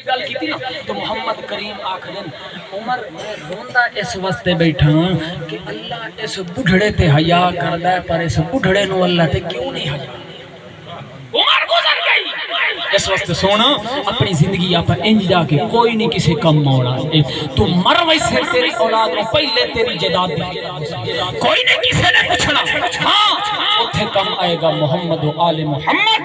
گل کی نا تو محمد کریم آخدن عمر میں روندا اس واسطے بیٹھا کہ اللہ اس بڑھڑے تے حیا کردا ہے پر اس بڑھڑے نو اللہ تے کیوں نہیں حیا. عمر گزر گئی اس واسطے سونا اپنی زندگی آپ انج جا کے کوئی نہیں کسی کم موڑا تو مر ویسے تیری اولاد نو پہلے تیری جداد دی کوئی نہیں کسی نے پوچھنا ہاں اتھے کم آئے گا محمد و آل محمد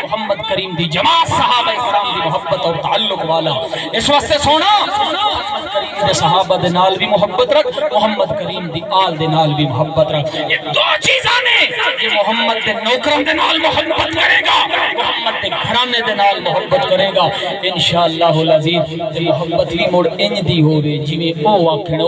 محمد کریم دی جماعت صحابہ کرام دی محبت اور تعلق والا. اس واسطے سونا محمد کریم دے صحابہ دے نال بھی محبت رکھ محمد کریم دی آل دے نال بھی محبت رکھ. یہ دو چیزاں نے کہ محمد دے نوکروں دے نال محبت کرے گا محمد دے گھرانے دے نال محبت کرے گا انشاءاللہ العزیز. محبت بھی مڑ انج دی ہوے جویں او آکھن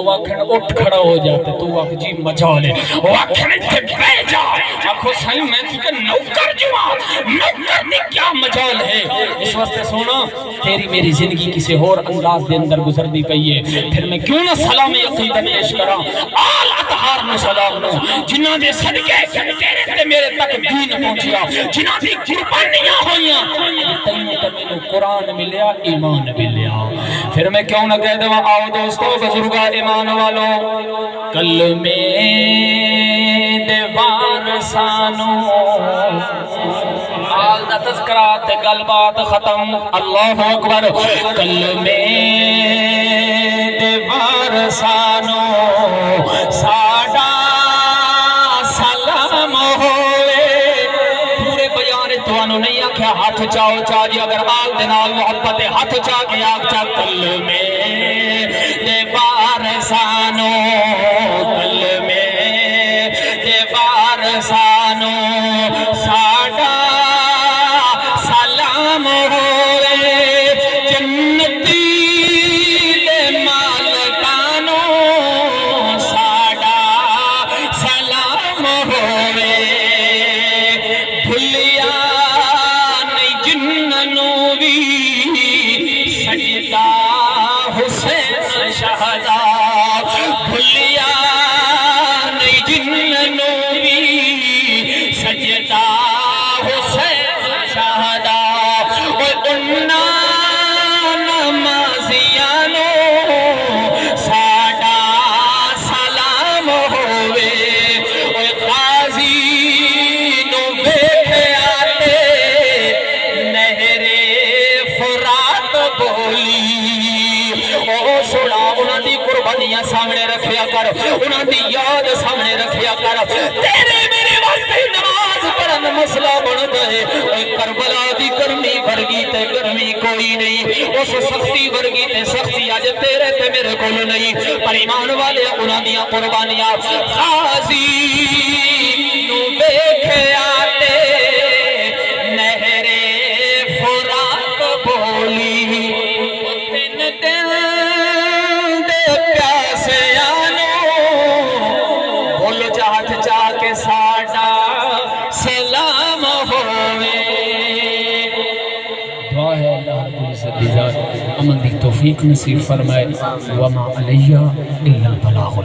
اٹھ کھڑا ہو جاتے تو آکھ جی مجال ہے او آکھن تے بیٹھ جا آکھو صحیح میں کہ نوکر جوان نوکر دی کیا مجال ہے. اس واسطے سونا تیری میری زندگی کسی اور انداز دے اندر گزر دی پئی ہے پھر میں کیوں نہ سلام عقیدت پیش کراں آل اطہار نو سلام نو جنہاں دے صدقے تیرے تے میرے تک دین پہنچیا جنہاں دی قربانیاں ہوئیاں تینوں تے مینوں قرآن ملیا ایمان ملیا. پھر میں کیوں نہ کہہ دواں آؤ دوستو بزرگا ایمان والو کلمے دے وارثانو آل دا تذکرات گل بات ختم. اللہ اکبر. کلمے دے وارثانو ساڈا سلام ہوئے. پورے بیان توانو نہیں آکھیا ہاتھ چاؤ چا جی اگر آل دے نال محبت ہاتھ چا کے آکھ چا کلمے دے وارثانو کلمے دے وارثانو ساڈا سلام ہوئے. جنتی دے مالکانو ساڈا سلام ہوئے. بھلیا نہیں جننوں بھی سجدہ حسین شہدا بھلیا نہیں جننوں بھی سجدہ حسین شہدا. اُنّا نمازیانو ساڈا سلام ہوئے. قاضی نو ویکھیا تے نہر فرات بولی او سونا انہاں دی قربانیاں سامنے رکھیا کر انہاں دی یاد سامنے رکھیا کر. تیرے میرے واسطے نماز پڑھن مسئلہ بن گئے. کربلا دی گرمی ورگی تے گرمی کوئی نہیں اس سختی ورگی تے سختی اج تیرے تے میرے کول نہیں پر ایمان والے انہاں دیاں قربانیاں قاضی نو ویکھیا تے نہر فرات بولی. تین دل دے پیاسیانو بول جہت جا کے ساڈا سلام ہوئے. دعا ہے اللہ رب العزت دی ذات امن دی توفیق نصیب فرمائے. وما علیہ الا البلاغ.